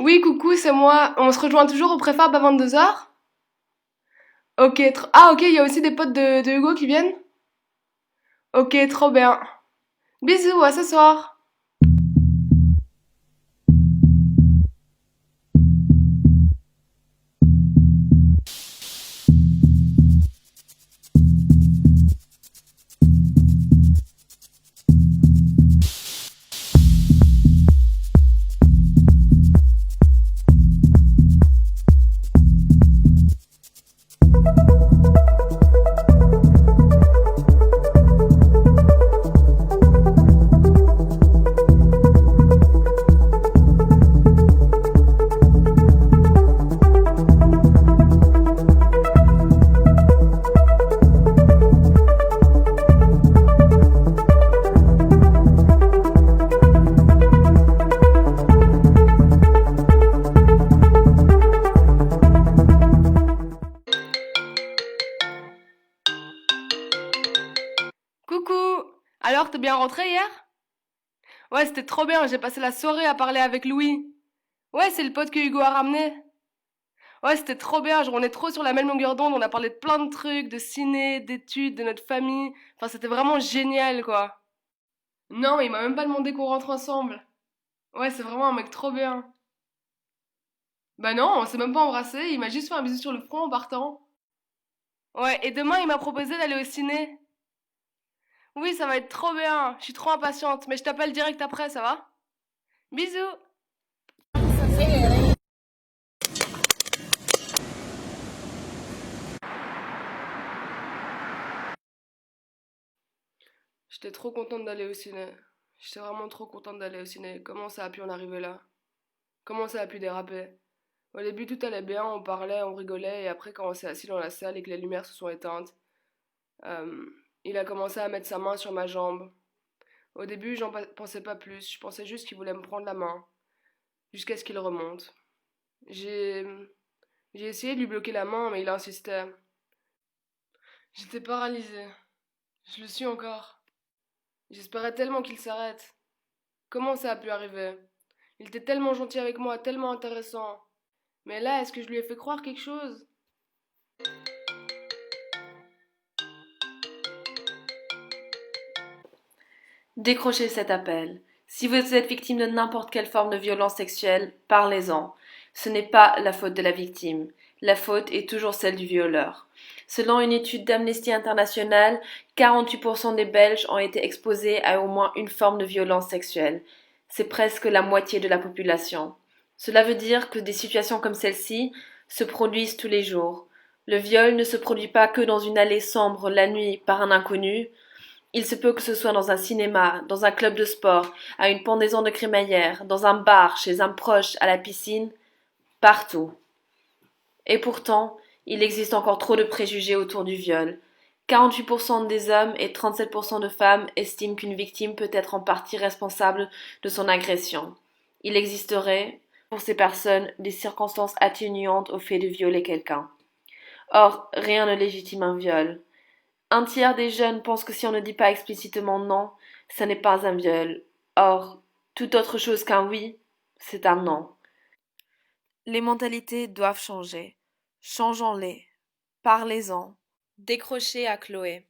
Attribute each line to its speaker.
Speaker 1: Oui, coucou, c'est moi. On se rejoint toujours au préfab à 22h. Ok, ok, il y a aussi des potes de Hugo qui viennent? Ok, trop bien. Bisous, à ce soir. Coucou. Alors, t'es bien rentré hier? Ouais, c'était trop bien, j'ai passé la soirée à parler avec Louis. Ouais, c'est le pote que Hugo a ramené. Ouais, c'était trop bien, genre on est trop sur la même longueur d'onde, on a parlé de plein de trucs, de ciné, d'études, de notre famille. Enfin, c'était vraiment génial, quoi. Non, il m'a même pas demandé qu'on rentre ensemble. Ouais, c'est vraiment un mec trop bien. Bah non, on s'est même pas embrassé, il m'a juste fait un bisou sur le front en partant. Ouais, et demain il m'a proposé d'aller au ciné. Oui, ça va être trop bien, je suis trop impatiente, mais je t'appelle direct après, ça va? Bisous! J'étais trop contente d'aller au ciné. J'étais vraiment trop contente d'aller au ciné. Comment ça a pu en arriver là? Comment ça a pu déraper? Au début tout allait bien, on parlait, on rigolait, et après quand on s'est assis dans la salle et que les lumières se sont éteintes, euh, il a commencé à mettre sa main sur ma jambe. Au début, pensais pas plus, je pensais juste qu'il voulait me prendre la main, jusqu'à ce qu'il remonte. J'ai j'ai essayé de lui bloquer la main, mais il insistait. J'étais paralysée. Je le suis encore. J'espérais tellement qu'il s'arrête. Comment ça a pu arriver? Il était tellement gentil avec moi, tellement intéressant. Mais là, est-ce que je lui ai fait croire quelque chose?
Speaker 2: Décrochez cet appel. Si vous êtes victime de n'importe quelle forme de violence sexuelle, parlez-en. Ce n'est pas la faute de la victime. La faute est toujours celle du violeur. Selon une étude d'Amnesty International, 48% des Belges ont été exposés à au moins une forme de violence sexuelle. C'est presque la moitié de la population. Cela veut dire que des situations comme celle-ci se produisent tous les jours. Le viol ne se produit pas que dans une allée sombre la nuit par un inconnu. Il se peut que ce soit dans un cinéma, dans un club de sport, à une pendaison de crémaillère, dans un bar, chez un proche, à la piscine, partout. Et pourtant, il existe encore trop de préjugés autour du viol. 48% des hommes et 37% de femmes estiment qu'une victime peut être en partie responsable de son agression. Il existerait, pour ces personnes, des circonstances atténuantes au fait de violer quelqu'un. Or, rien ne légitime un viol. Un tiers des jeunes pensent que si on ne dit pas explicitement non, ça n'est pas un viol. Or, toute autre chose qu'un oui, c'est un non. Les mentalités doivent changer. Changeons-les. Parlez-en. Décrochez à Chloé.